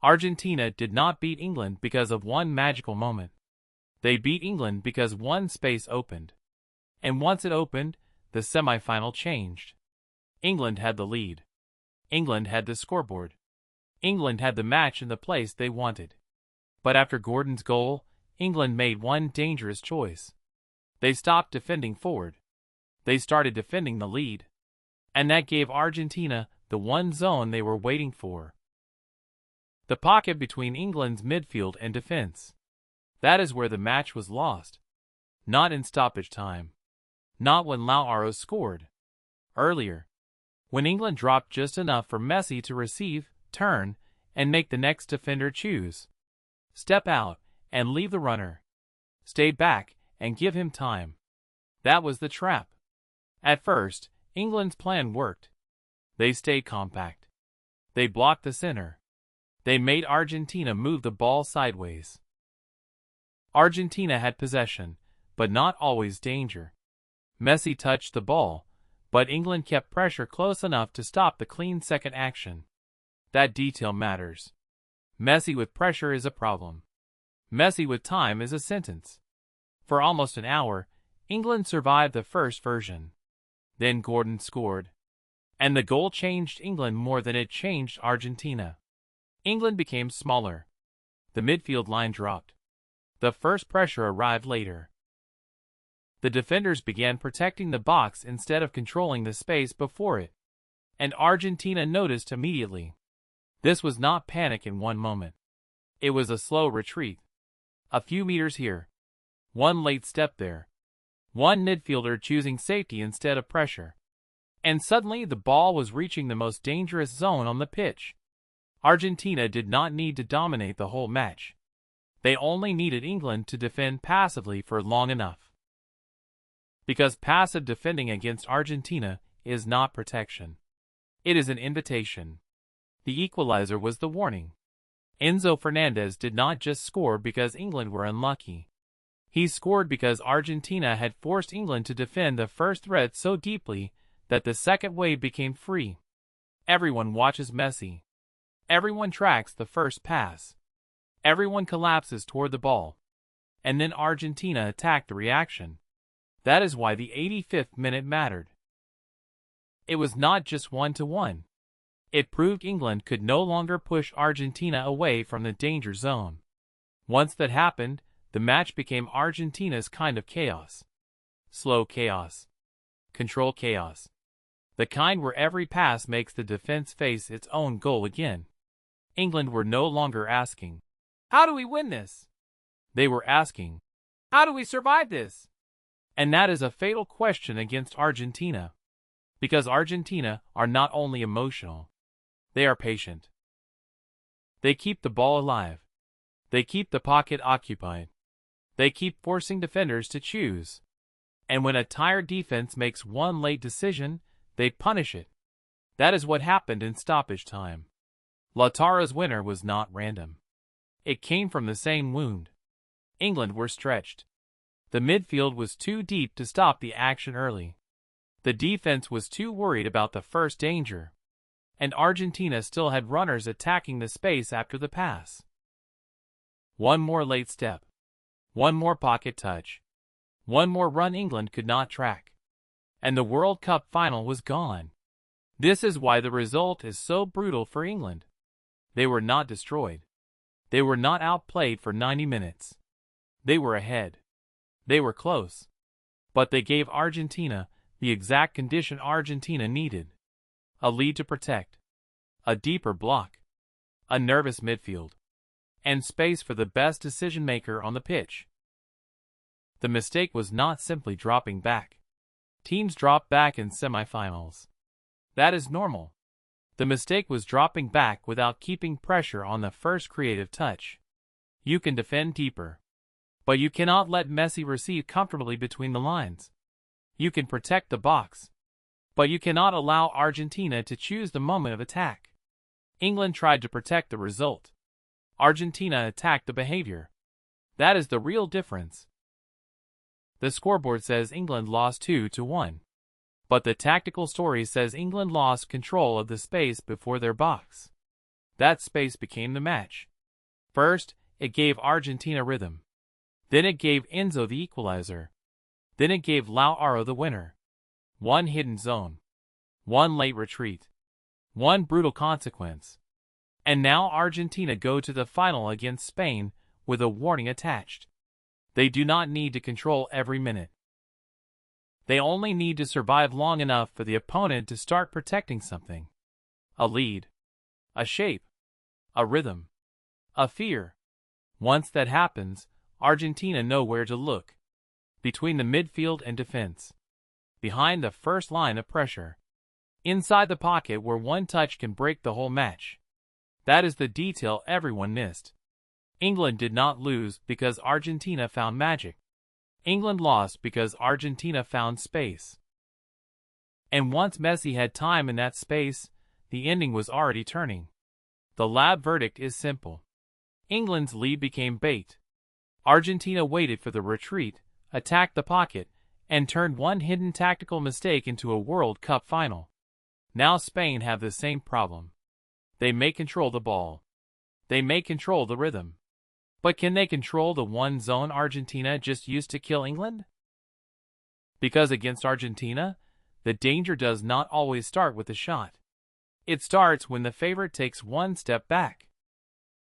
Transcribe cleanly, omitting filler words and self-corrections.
Argentina did not beat England because of one magical moment. They beat England because one space opened. And once it opened, the semifinal changed. England had the lead. England had the scoreboard. England had the match in the place they wanted. But after Gordon's goal, England made one dangerous choice. They stopped defending forward. They started defending the lead. And that gave Argentina the one zone they were waiting for. The pocket between England's midfield and defense. That is where the match was lost. Not in stoppage time. Not when Lautaro scored. Earlier. When England dropped just enough for Messi to receive, turn, and make the next defender choose. Step out and leave the runner. Stay back and give him time. That was the trap. At first, England's plan worked. They stayed compact. They blocked the center. They made Argentina move the ball sideways. Argentina had possession, but not always danger. Messi touched the ball, but England kept pressure close enough to stop the clean second action. That detail matters. Messi with pressure is a problem. Messi with time is a sentence. For almost an hour, England survived the first version. Then Gordon scored. And the goal changed England more than it changed Argentina. England became smaller. The midfield line dropped. The first pressure arrived later. The defenders began protecting the box instead of controlling the space before it. And Argentina noticed immediately. This was not panic in one moment. It was a slow retreat. A few meters here. One late step there. One midfielder choosing safety instead of pressure. And suddenly the ball was reaching the most dangerous zone on the pitch. Argentina did not need to dominate the whole match. They only needed England to defend passively for long enough. Because passive defending against Argentina is not protection. It is an invitation. The equalizer was the warning. Enzo Fernandez did not just score because England were unlucky. He scored because Argentina had forced England to defend the first threat so deeply that the second wave became free. Everyone watches Messi. Everyone tracks the first pass. Everyone collapses toward the ball. And then Argentina attacked the reaction. That is why the 85th minute mattered. It was not just 1-1. It proved England could no longer push Argentina away from the danger zone. Once that happened, the match became Argentina's kind of chaos. Slow chaos. Control chaos. The kind where every pass makes the defense face its own goal again. England were no longer asking, "How do we win this?" They were asking, "How do we survive this?" And that is a fatal question against Argentina. Because Argentina are not only emotional, they are patient. They keep the ball alive. They keep the pocket occupied. They keep forcing defenders to choose. And when a tired defense makes one late decision, they punish it. That is what happened in stoppage time. Lautaro's winner was not random. It came from the same wound. England were stretched. The midfield was too deep to stop the action early. The defense was too worried about the first danger. And Argentina still had runners attacking the space after the pass. One more late step. One more pocket touch. One more run England could not track. And the World Cup final was gone. This is why the result is so brutal for England. They were not destroyed. They were not outplayed for 90 minutes. They were ahead. They were close. But they gave Argentina the exact condition Argentina needed. A lead to protect. A deeper block. A nervous midfield. And space for the best decision-maker on the pitch. The mistake was not simply dropping back. Teams drop back in semifinals. That is normal. The mistake was dropping back without keeping pressure on the first creative touch. You can defend deeper. But you cannot let Messi receive comfortably between the lines. You can protect the box. But you cannot allow Argentina to choose the moment of attack. England tried to protect the result. Argentina attacked the behavior. That is the real difference. The scoreboard says England lost 2-1. But the tactical story says England lost control of the space before their box. That space became the match. First, it gave Argentina rhythm. Then it gave Enzo the equalizer. Then it gave Lautaro the winner. One hidden zone. One late retreat. One brutal consequence. And now Argentina go to the final against Spain with a warning attached. They do not need to control every minute. They only need to survive long enough for the opponent to start protecting something. A lead. A shape. A rhythm. A fear. Once that happens, Argentina know where to look. Between the midfield and defense. Behind the first line of pressure. Inside the pocket where one touch can break the whole match. That is the detail everyone missed. England did not lose because Argentina found magic. England lost because Argentina found space. And once Messi had time in that space, the ending was already turning. The lab verdict is simple. England's lead became bait. Argentina waited for the retreat, attacked the pocket, and turned one hidden tactical mistake into a World Cup final. Now Spain have the same problem. They may control the ball. They may control the rhythm. But can they control the one zone Argentina just used to kill England? Because against Argentina, the danger does not always start with a shot. It starts when the favorite takes one step back.